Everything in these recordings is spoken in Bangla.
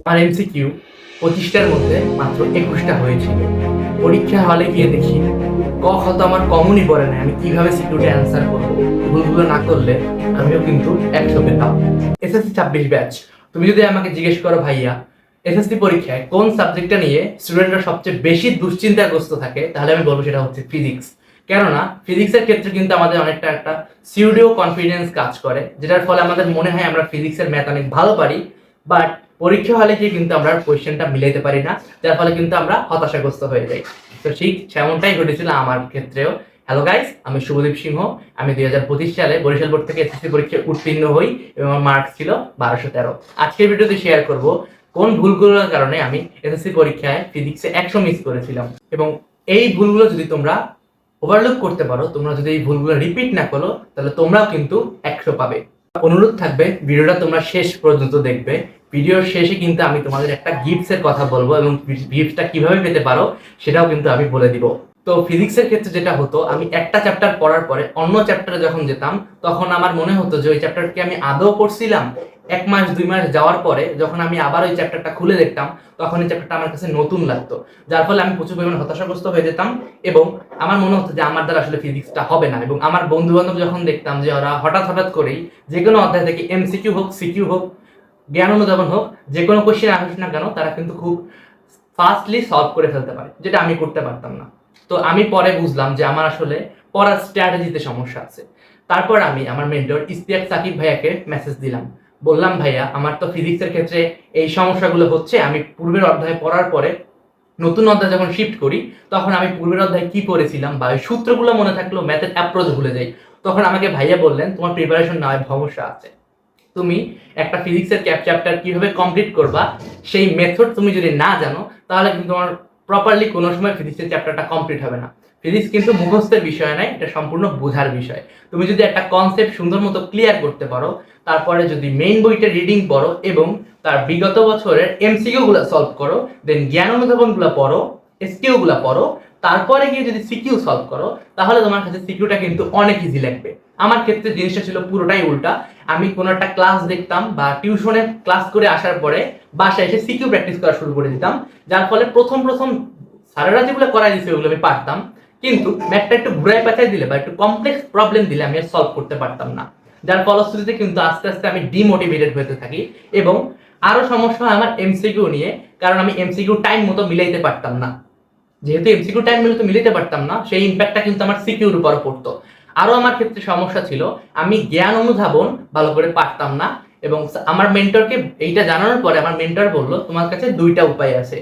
আমার এমসিকিউ 25টার মধ্যে মাত্র 21টা হয়েছিল। পরীক্ষা হলে গিয়ে দেখি ক খ তো আমার কমনই পড়ে না, আমি কিভাবে সিকিউরিটি অ্যান্সার করবো? ভুলগুলো না করলে আমিও কিন্তু 100 পেতাম। এসএসসি 26 ব্যাচ, তুমি যদি আমাকে জিজ্ঞেস করো ভাইয়া এসএসসি পরীক্ষায় কোন সাবজেক্টটা নিয়ে স্টুডেন্টরা সবচেয়ে বেশি দুশ্চিন্তাগ্রস্ত থাকে, তাহলে আমি বলবো সেটা হচ্ছে ফিজিক্স। কেননা ফিজিক্সের ক্ষেত্রে কিন্তু আমাদের অনেকটা একটা সিউডিও কনফিডেন্স কাজ করে, যেটার ফলে আমাদের মনে হয় আমরা ফিজিক্সের ম্যাথ অনেক ভালো পারি, বাট পরীক্ষা হলে গিয়ে কিন্তু আমরা কোয়েশ্চেনটা মিলাইতে পারি না, যার ফলে কিন্তু আমরা হতাশাগ্রস্ত হয়ে যাই। তো ঠিক সেমনটাই ঘটেছিল আমার ক্ষেত্রেও। হ্যালো গাইস, আমি শুভদীপ সিংহ। আমি 2025 সালে বরিশাল বোর্ড থেকে এসএসসি পরীক্ষায় উত্তীর্ণ হই এবং আমার মার্কস ছিল 1213। আজকের ভিডিওতে শেয়ার করব কোন ভুলগুলোর কারণে আমি এসএসসি পরীক্ষায় ফিজিক্সে 100 মিস করেছিলাম, এবং এই ভুলগুলো যদি তোমরা ওভারলুক করতে পারো, তোমরা যদি এই ভুলগুলো রিপিট না করো, তাহলে তোমরাও কিন্তু 100 পাবে। অনুরোধ থাকবে ভিডিওটা তোমরা শেষ পর্যন্ত দেখবে। ভিডিওর শেষে কিন্তু আমি তোমাদের একটা গিফটসের কথা বলবো, এবং গিফটটা কিভাবে পেতে পারো সেটাও কিন্তু আমি বলে দিব। তো ফিজিক্সের ক্ষেত্রে যেটা হতো, আমি একটা চ্যাপ্টার পড়ার পরে অন্য চ্যাপ্টারে যখন যেতাম, তখন আমার মনে হতো যে ওই চ্যাপ্টারকে আমি আদৌ পড়ছিলাম। 1 মাস 2 মাস যাওয়ার পরে যখন আমি আবার ওই চ্যাপ্টারটা খুলে দেখতাম, তখন এই চ্যাপ্টারটা আমার কাছে নতুন লাগতো, যার ফলে আমি প্রচুর পরিমাণে হতাশাগ্রস্ত হয়ে যেতাম, এবং আমার মনে হতো যে আমার দ্বারা আসলে ফিজিক্সটা হবে না। এবং আমার বন্ধু বান্ধব যখন দেখতাম যে ওরা হঠাৎ হঠাৎ করেই যে কোনো অধ্যায় থেকে এমসিকিউ হোক, সিকিউ হোক, জ্ঞান অনুধাবন হোক, যে কোনো কোশ্চেন আসুক না কেন, তারা কিন্তু খুব ফাস্টলি সলভ করে ফেলতে পারে, যেটা আমি করতে পারতাম না। তো আমি পরে বুঝলাম যে আমার আসলে পড়ার স্ট্র্যাটেজিতে সমস্যা আছে। তারপর আমি আমার মেন্টর ইশতিয়াক সাকিব ভাইয়াকে মেসেজ দিলাম, বললাম ভাইয়া আমার তো ফিজিক্সের ক্ষেত্রে এই সমস্যাগুলো হচ্ছে, আমি পূর্বের অধ্যায় পড়ার পরে নতুন অধ্যায় যখন শিফট করি, তখন আমি পূর্বের অধ্যায় কি পড়েছিলাম বা ওই সূত্রগুলো মনে থাকলেও ম্যাথের অ্যাপ্রোচ ভুলে যাই। তখন আমাকে ভাইয়া বললেন তোমার প্রিপারেশন নেওয়ায় সমস্যা আছে, তুমি একটা ফিজিক্সের চ্যাপ্টার কিভাবে কমপ্লিট করবা সেই মেথড তুমি যদি না জানো, তাহলে কিন্তু তোমার প্রপারলি কোনো সময় ফিজিক্সের চ্যাপ্টারটা কমপ্লিট হবে না। ফিজিক্স কিন্তু মুখস্থের বিষয় নয়, এটা সম্পূর্ণ বোঝার বিষয়। তুমি যদি একটা কনসেপ্ট সুন্দর মতো ক্লিয়ার করতে পারো, তারপরে যদি মেইন বইটা রিডিং পড়ো এবং তার বিগত বছরের এমসিকিউ গুলো সলভ করো, দেন জ্ঞান অনুধাবন গুলো পড়ো, এসকিউ গুলো পড়ো, তারপরে গিয়ে যদি সিকিউ সলভ করো, তাহলে তোমার কাছে সিকিউটা কিন্তু অনেক ইজি লাগবে। আমার ক্ষেত্রে জিনিসটা ছিল পুরোটাই উল্টা। আমি কোনো একটা ক্লাস দেখতাম বা টিউশনে ক্লাস করে আসার পরে বাসায় এসে সিকিউ প্র্যাকটিস করা শুরু করে দিতাম, যার ফলে প্রথম প্রথম স্যারেরা যেগুলো করাই দিচ্ছে ওগুলো আমি পারতাম, কিন্তু ম্যাথটা একটু ঘুরাই পেঁচাই দিলে বা একটু কমপ্লেক্স প্রবলেম দিলে আমি সলভ করতে পারতাম না, যার ফলশ্রুতিতে কিন্তু আস্তে আস্তে আমি ডিমোটিভেটেড হতে থাকি। এবং আরো সমস্যা হয় আমার এমসিকিউ নিয়ে, কারণ আমি এমসিকিউ টাইম মতো মিলাইতে পারতাম না। যেহেতু এমসিকিউ টাইম মতো মিলাতে পারতাম না, সেই ইম্প্যাক্টটা কিন্তু আমার সিকিউর উপর পড়তো। আরো আমার ক্ষেত্রে সমস্যা ছিল, আমি জ্ঞান অনুধাবন ভালো করে পারতাম না, এবং আমার মেন্টরকে এইটা জানানোর পরে আমার মেন্টর বলল তোমার কাছে দুইটা উপায় আছে,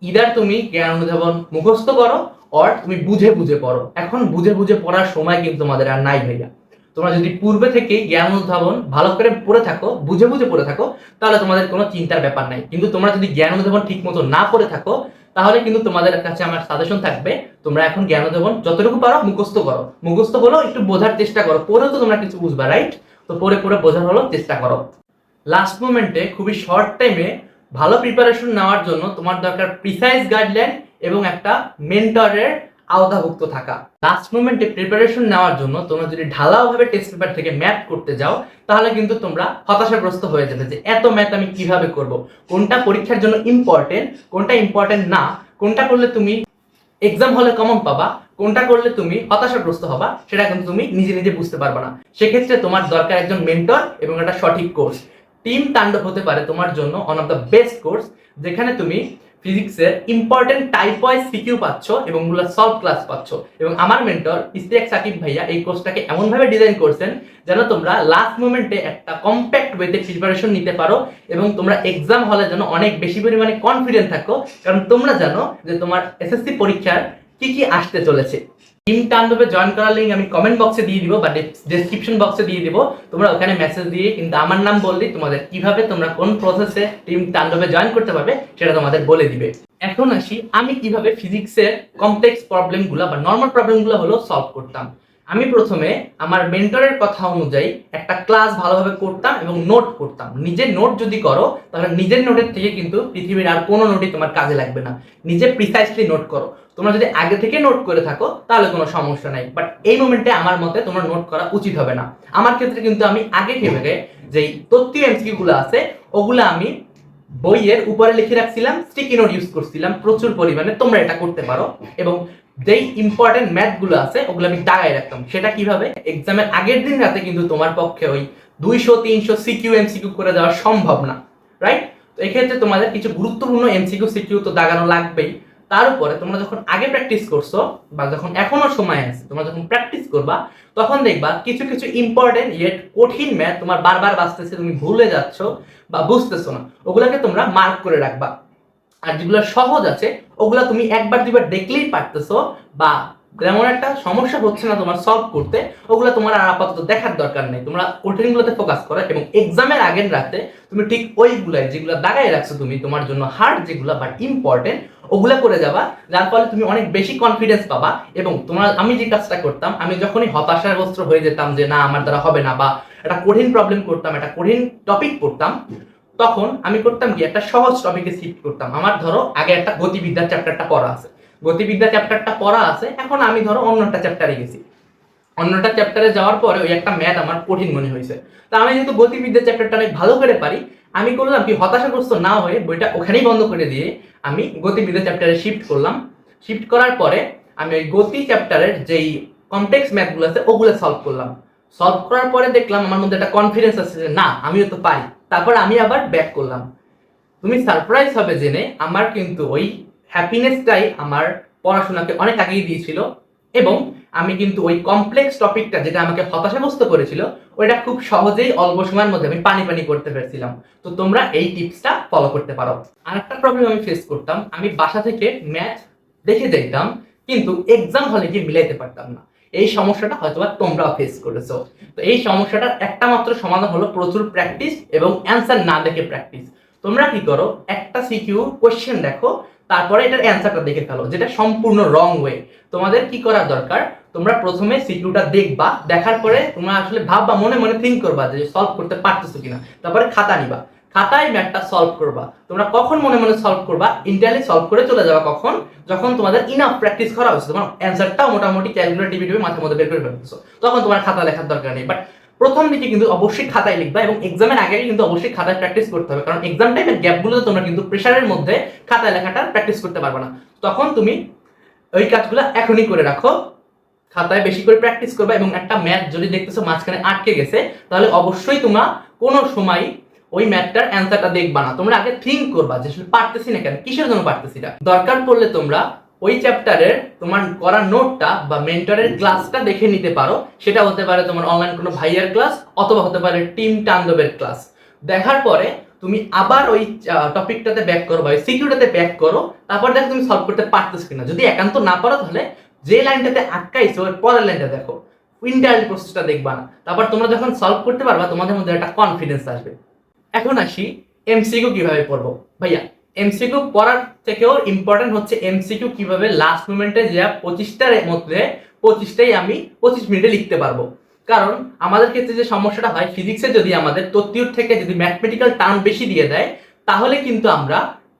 ইদার তুমি জ্ঞান অনুধাবন মুখস্থ করো, অর তুমি বুঝে বুঝে পড়ো। এখন বুঝে বুঝে পড়ার সময় কিন্তু তোমাদের আর নাই ভাইয়া। তোমরা যদি পূর্বে থেকেই জ্ঞান অনুধাবন ভালো করে পড়ে থাকো, বুঝে বুঝে পড়ে থাকো, তাহলে তোমাদের কোনো চিন্তার ব্যাপার নাই। কিন্তু তোমরা যদি জ্ঞান অনুধাবন ঠিক মতো না পড়ে থাকো, তাহলে কিন্তু তোমাদের কাছে আমার সাজেশন থাকবে, তোমরা এখন জ্ঞান অনুধাবন যতটুকু পারো মুখস্থ করো, মুখস্থ হলো একটু বোঝার চেষ্টা করো, পড়েও তো তোমরা কিছু বুঝবা, রাইট? তো পড়ে পড়ে বোঝার হলো চেষ্টা করো। লাস্ট মোমেন্টে খুবই শর্ট টাইমে ভালো প্রিপারেশন নেওয়ার জন্য তোমার দরকার প্রিসাইজ গাইডলাইন এবং একটা মেন্টরের আওতাভুক্ত থাকা। লাস্ট মোমেন্টে প্রিপারেশন নেওয়ার জন্য তোমরা যদি ঢালাওভাবে টেস্ট পেপার থেকে ম্যাথ করতে যাও, তাহলে কিন্তু তোমরা হতাশাগ্রস্ত হয়ে যাবে যে এত ম্যাথ আমি কিভাবে করব, কোনটা পরীক্ষার জন্য ইম্পর্টেন্ট, কোনটা ইম্পর্টেন্ট না, কোনটা করলে তুমি এক্সাম হলে কমন পাবা, কোনটা করলে তুমি হতাশাগ্রস্ত হবা, সেটা কিন্তু তুমি নিজে নিজে বুঝতে পারবে না। সেক্ষেত্রে তোমার দরকার একজন মেন্টর এবং একটা সঠিক কোর্স। টিম তাণ্ডব হতে পারে তোমার জন্য one of the best course, যেখানে তুমি ফিজিক্সের ইম্পর্টেন্ট টাইপ ওয়াইজ সিকিউ পাচ্ছ এবং ওগুলো সলভ ক্লাস পাচ্ছ। এবং আমার মেন্টর ইশতিয়াক সাকিব ভাইয়া এই কোর্সটাকে এমনভাবে ডিজাইন করছেন যেন তোমরা লাস্ট মোমেন্টে একটা কম্প্যাক্ট ওয়েতে প্রিপারেশন নিতে পারো, এবং তোমরা এক্সাম হলে যেন অনেক বেশি পরিমাণে কনফিডেন্ট থাকো, কারণ তোমরা জানো যে তোমার এসএসসি পরীক্ষার কি কি আসতে চলেছে। টিম তাণ্ডবে জয়েন করার লিঙ্ক আমি কমেন্ট বক্সে দিয়ে দিব বা ডেসক্রিপশন বক্সে দিয়ে দিব। তোমরা ওখানে মেসেজ দিয়ে কিন্তু আমার নাম বললেই তোমাদের কিভাবে তোমরা কোন প্রসেসে টিম তাণ্ডবে জয়েন করতে পারবে সেটা তোমাদের বলে দিবে। এখন আসি আমি কিভাবে ফিজিক্সের কমপ্লেক্স প্রবলেমগুলো বা নর্মাল প্রবলেমগুলো হলো সলভ করতাম। আমি প্রথমে আমার মেন্টরের কথা অনুযায়ী একটা ক্লাস ভালোভাবে করতাম এবং নোট করতাম। নিজের নোট যদি করো, তাহলে নিজের নোটের থেকে কিন্তু পৃথিবীর আর কোনো নোটই তোমার কাজে লাগবে না। নিজে প্রিসাইসলি নোট করো। তোমরা যদি আগে থেকে নোট করে থাকো তাহলে কোনো সমস্যা নাই, বাট এই মোমেন্টে আমার মতে তোমার নোট করা উচিত হবে না। আমার ক্ষেত্রে কিন্তু আমি আগে ভেবে যেই তথ্য এমসিকিউ গুলো আছে ওগুলো আমি বইয়ের উপরে লিখে রাখছিলাম, স্টিকি নোট ইউজ করছিলাম প্রচুর পরিমাণে, তোমরা এটা করতে পারো। এবং যেই ইম্পর্টেন্ট ম্যাথগুলো আছে ওগুলো আমি দাগায় রাখতাম। সেটা কিভাবে, এক্সামের আগের দিন রাতে কিন্তু তোমার পক্ষে ওই 200-300 সিকিউ এমসিকিউ করে দেওয়া সম্ভব না, রাইট? তো এক্ষেত্রে তোমাদের কিছু গুরুত্বপূর্ণ এমসিকিউ সিকিউ তো দাগানো লাগবেই। তার উপরে তোমরা যখন আগে প্র্যাকটিস করছো বা যখন এখনো সময় আছে, তোমরা যখন প্র্যাকটিস করবা তখন দেখবা কিছু কিছু ইম্পর্টেন্ট ইয়েট কঠিন ম্যাথ তোমার বারবার বাঁচতেছে, তুমি ভুলে যাচ্ছ বা বুঝতেছো না, ওগুলাকে তোমরা মার্ক করে রাখবা। আর যেগুলো সহজ আছে ওগুলা তুমি একবার দুইবার দেখলেই পারতেছো, বা যেমন একটা সমস্যা হচ্ছে না তোমার সলভ করতে, ওগুলো তোমার আর আপাতত দেখার দরকার নেই। তোমরা কঠিনগুলোতে ফোকাস করো এবং এক্সামের আগের রাতে তুমি ঠিক ওইগুলাই যেগুলো দাগায় রাখছো তুমি তোমার জন্য হার্ড যেগুলো বাট ইম্পর্টেন্ট, ওগুলা করে যাবা, যার ফলে তুমি অনেক বেশি কনফিডেন্স পাবা। এবং তোমার, আমি যে কাজটা করতাম, আমি যখনই হতাশাগ্রস্ত হয়ে যেতাম যে না আমার দ্বারা হবে না, বা একটা কঠিন প্রবলেম করতাম, একটা কঠিন টপিক পড়তাম, তখন আমি করতাম কি, একটা সহজ টপিকে শিফট করতাম। আমার ধরো আগে একটা গতিবিদ্যার চ্যাপ্টারটা পড়া আছে, গতিবিদ্যা চ্যাপ্টারটা পড়া আছে, এখন আমি ধরো অন্যটা চ্যাপ্টারে গেছি, অন্যটা চ্যাপ্টারে যাওয়ার পরে ওই একটা ম্যাথ আমার কঠিন মনে হয়েছে। তা আমি যেহেতু গতিবিদ্যা চ্যাপ্টারটা অনেক ভালো করে পারি, আমি করলাম কি, হতাশাগ্রস্ত না হয়ে বইটা ওখানেই বন্ধ করে দিয়ে আমি গতিবিদ্যা চ্যাপ্টারে শিফট করলাম। শিফট করার পরে আমি ওই গতি চ্যাপ্টারের যেই কমপ্লেক্স ম্যাথগুলো আছে ওগুলো সলভ করলাম। সলভ করার পরে দেখলাম আমার মধ্যে একটা কনফিডেন্স আছে যে না আমিও তো পারি। তারপর আমি আবার ব্যাক করলাম। তুমি সারপ্রাইজ হবে জেনে, আমার কিন্তু ওই হ্যাপিনেসটাই আমার পড়াশোনাকে অনেক আগেই দিয়েছিল। এবং আমি কিন্তু ওই কমপ্লেক্স টপিকটা যেটা আমাকে হতাশাগ্রস্ত করেছিল, ওইটা খুব সহজেই অল্প সময়ের মধ্যে আমি পানি পানি করতে পেরেছিলাম। তো তোমরা এই টিপসটা ফলো করতে পারো। আর একটা প্রবলেম আমি ফেস করতাম, আমি বাসা থেকে ম্যাথ দেখে যেতাম কিন্তু এক্সাম হলে গিয়ে মিলাইতে পারতাম না। এই সমস্যাটা হয়তো তোমরাও ফেস করেছো। তো এই সমস্যাটার একটা মাত্র সমাধান হলো প্রচুর প্র্যাকটিস এবং অ্যান্সার না দেখে প্র্যাকটিস। তোমরা কি করো, একটা সিকিউ কোশ্চেন দেখো, তারপরে এটার অ্যান্সারটা দেখে ফেলো, যেটা সম্পূর্ণ রং ওয়ে। তোমাদের কি করা দরকার, তোমরা প্রথমে সিকিউটা দেখবা, দেখার পরে তোমরা আসলে ভাববা, মনে মনে থিঙ্ক করবা যে সলভ করতে পারতেছো কিনা, তারপরে খাতা নিবা, খাতায় ম্যাথটা সলভ করবা। তোমরা কখন মনে মনে সলভ করবা, ইন্টারলি সলভ করে চলে যাবা কখন, যখন তোমাদের ইনাফ প্র্যাকটিস করা হচ্ছে, তোমার অ্যান্সারটাও মোটামুটি ক্যালকুলেটর টিভি মাথার মধ্যে বের করে ফেলতেছো, তখন তোমার খাতা লেখার দরকার নেই। বাট প্রথম দিকে কিন্তু অবশ্যই খাতায় লিখবা এবং এক্সামের আগে কিন্তু অবশ্যই খাতায় প্র্যাকটিস করতে হবে, কারণ এক্সাম টাইমের গ্যাপগুলোতে তোমরা কিন্তু প্রেশারের মধ্যে খাতায় লেখাটা প্র্যাকটিস করতে পারবে না। তখন তুমি ওই কাজগুলো এখনই করে রাখো, খাতায় বেশি করে প্র্যাকটিস করবা। এবং একটা ম্যাথ যদি দেখতেছো মাঝখানে আটকে গেছে, তাহলে অবশ্যই তোমরা কোনো সময় ওই ম্যাথটার অ্যান্সারটা দেখবা না, তোমরা আগে থিঙ্ক করবা যে আসলে পারতেছি না কেন, কিসের জন্য পারতেছি না। দরকার পড়লে তোমরা ওই চ্যাপ্টারের তোমার করা নোটটা বা মেন্টরের ক্লাসটা দেখে নিতে পারো। সেটা হতে পারে তোমার অনলাইন কোনো ভাইয়ার ক্লাস, অথবা হতে পারে টিম টান্দবের ক্লাস। দেখার পরে তুমি আবার ওই টপিকটাতে ব্যাক করো বা ওই সিকিউরিটিতে ব্যাক করো, তারপর দেখো তুমি সলভ করতে পারতেছো কিনা। যদি একান্ত না পারো, তাহলে যে লাইনটাতে আটকাইছো ওর পরের লাইনটা দেখো, ইন্টারনাল প্রসেসটা দেখবা না। তারপর তোমরা যখন সলভ করতে পারবা, তোমাদের মধ্যে একটা কনফিডেন্স আসবে। এখন আসি এমসিকিউ কিভাবে পড়বো। ভাইয়া, এমসিকিউ পড়ার থেকেও ইম্পর্টেন্ট হচ্ছে এমসিকিউ কিভাবে লাস্ট মোমেন্টে যা 25টার মধ্যে 25টাই আমি 25 মিনিটে লিখতে পারবো। কারণ আমাদের ক্ষেত্রে যে সমস্যাটা হয়, ফিজিক্সে যদি আমাদের তত্ত্বীয় থেকে যদি ম্যাথমেটিক্যাল টার্ম বেশি দিয়ে দেয়, তাহলে কিন্তু আমরা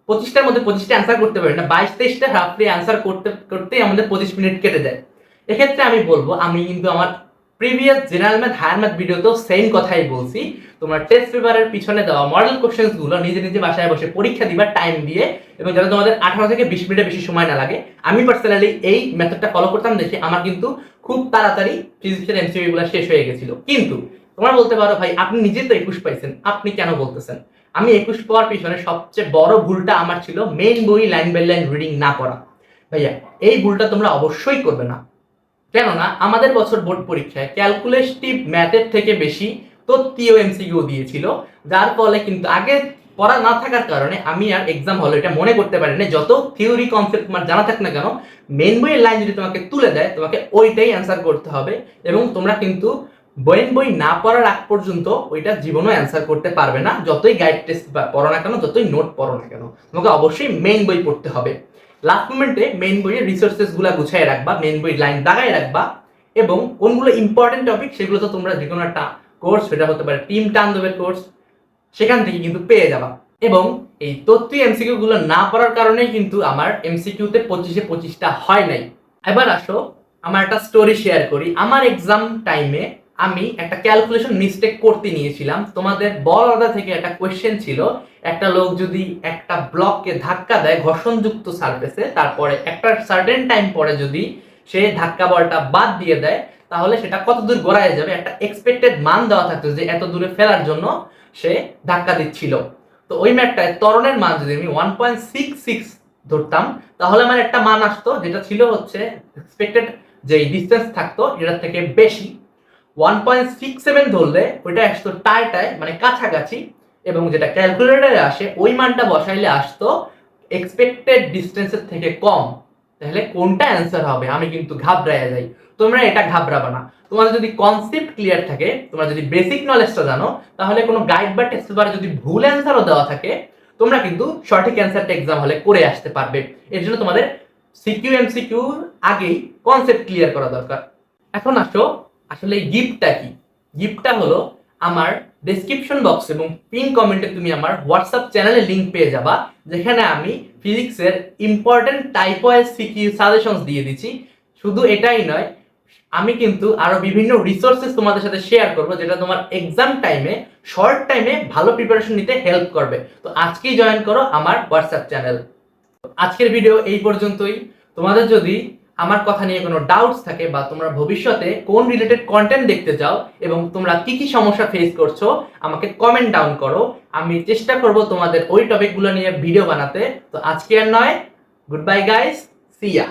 25টার মধ্যে 25টা অ্যান্সার করতে পারি না, 22-23টা রাফলি অ্যান্সার করতে করতেই আমাদের 25 মিনিট কেটে যায়। এক্ষেত্রে আমি বলবো, আমি কিন্তু আমার previous general math higher math ভিডিওতেও সেম কথাই বলছি, তোমরা টেস্ট পেপারের পিছনে দেওয়া মডেল কোশ্চেন্সগুলো নিজে নিজে বাসায় বসে পরীক্ষা দিবা টাইম দিয়ে, এবং যাতে তোমাদের 18 থেকে 20 মিনিটের বেশি সময় না লাগে। আমি পার্সোনালি এই মেথডটা ফলো করতাম দেখে আমার কিন্তু খুব তাড়াতাড়ি ফিজিক্সের এমসিকিউ গুলো শেষ হয়ে গেছিল। কিন্তু তোমরা বলতে পারো, ভাই আপনি নিজে তো 21 পাইছেন, আপনি কেন বলতেছেন? আমি 21 পাওয়ার পিছনে সবচেয়ে বড় ভুলটা আমার ছিল মেইন বই লাইন বাই লাইন রিডিং না পড়া। ভাইয়া, এই ভুলটা তোমরা অবশ্যই করবে না। কেননা আমাদের বছর বোর্ড পরীক্ষায় ক্যালকুলেটিভ ম্যাথের থেকে বেশি তত্ত্বীয় এমসিকিউ দিয়েছিল, যার ফলে কিন্তু আগে পড়া না থাকার কারণে আমি আর এক্সাম হলে এটা মনে করতে পারি না, যত থিওরি কনসেপ্ট তোমার জানা থাক না কেন, মেন বইয়ের লাইন যদি তোমাকে তুলে দেয়, তোমাকে ওইটাই অ্যান্সার করতে হবে। এবং তোমরা কিন্তু বই না পড়ার আগ পর্যন্ত ওইটা জীবনও অ্যান্সার করতে পারবে না, যতই গাইড টেস্ট পড়ো না কেন, যতই নোট পড়ো না কেন, তোমাকে অবশ্যই মেইন বই পড়তে হবে। লাস্ট মোমেন্টে মেইন বইয়ের রিসোর্সেস গুলা গুছাই রাখবা, মেইন বই লাইন দাগায় রাখবা, এবং কোনগুলো ইম্পর্টেন্ট টপিক সেগুলো তো তোমরা যে কোনো একটা কোর্স, সেটা হতে পারে টিম টান্দবের কোর্স, সেখান থেকে কিন্তু পেয়ে যাবা। এবং এই তথ্যই এমসিকিউ গুলো না পড়ার কারণেই কিন্তু আমার এমসিকিউতে 25-এ 25টা হয় নাই। এবার আসো আমার একটা স্টোরি শেয়ার করি। আমার এক্সাম টাইমে আমি একটা ক্যালকুলেশন মিস্টেক করতে নিয়েছিলাম। তোমাদের বল আদা থেকে একটা কোয়েশ্চেন ছিল, একটা লোক যদি একটা ব্লককে ধাক্কা দেয় ঘর্ষণযুক্ত সারফেসে, তারপরে একটা সার্টেন টাইম পরে যদি সে ধাক্কা বলটা বাদ দিয়ে দেয়, তাহলে সেটা কত দূর গড়ায় যাবে একটা এক্সপেক্টেড মান দেওয়া থাকতো যে এত দূরে ফেলার জন্য সে ধাক্কা দিচ্ছিল। তো ওই ম্যাটটায় ত্বরণের মান যদি আমি 1.66 ধরতাম, তাহলে আমার একটা মান আসতো যেটা ছিল হচ্ছে এক্সপেক্টেড যে ডিসটেন্স থাকতো এটার থেকে বেশি। 1.67 ধরলে ওইটা আসতো টায় মানে কাছাকাছি, এবং যেটা ক্যালকুলেটরে আসে ওই মানটা বসাইলে আসতো এক্সপেক্টেড ডিস্টেন্সের থেকে কম। তাহলে কোনটা অ্যান্সার হবে? আমি কিন্তু ঘাবড়াইয়া যাই। তোমরা এটা ঘাবড়াবা না। তোমাদের যদি কনসেপ্ট ক্লিয়ার থাকে, তোমরা যদি বেসিক নলেজটা জানো, তাহলে কোনো গাইড বা টেস্ট পেপারে যদি ভুল অ্যান্সারও দেওয়া থাকে, তোমরা কিন্তু সঠিক অ্যান্সারটা এক্সাম হলে করে আসতে পারবে। এর জন্য তোমাদের সিকিউ এমসিকিউ আগেই কনসেপ্ট ক্লিয়ার করা দরকার। এখন আসো আসলে এই গিফটটা কি। গিফটটা হলো আমার ডেসক্রিপশন বক্স এবং পিন কমেন্টে তুমি আমার হোয়াটসঅ্যাপ চ্যানেলে লিংক পেয়ে যাবা, যেখানে আমি ফিজিক্সের important type wise CQ suggestions দিয়ে দিচ্ছি। শুধু এটাই নয়, আমি কিন্তু আরো বিভিন্ন রিসোর্সেস তোমাদের সাথে শেয়ার করব, যেটা তোমার এক্সাম টাইমে শর্ট টাইমে ভালো প্রিপারেশন নিতে হেল্প করবে। তো আজকেই জয়েন করো আমার হোয়াটসঅ্যাপ চ্যানেল। আজকের ভিডিও এই পর্যন্তই। তোমাদের যদি আমার কথা নিয়ে কোনো ডাউটস থাকে বা তোমরা ভবিষ্যতে কোন রিলেটেড কন্টেন্ট দেখতে চাও এবং তোমরা কি কি সমস্যা ফেস করছো, আমাকে কমেন্ট ডাউন করো। আমি চেষ্টা করব তোমাদের ওই টপিকগুলো নিয়ে ভিডিও বানাতে। তো আজকে আর নয়, গুড বাই গাইস, সি ইয়া।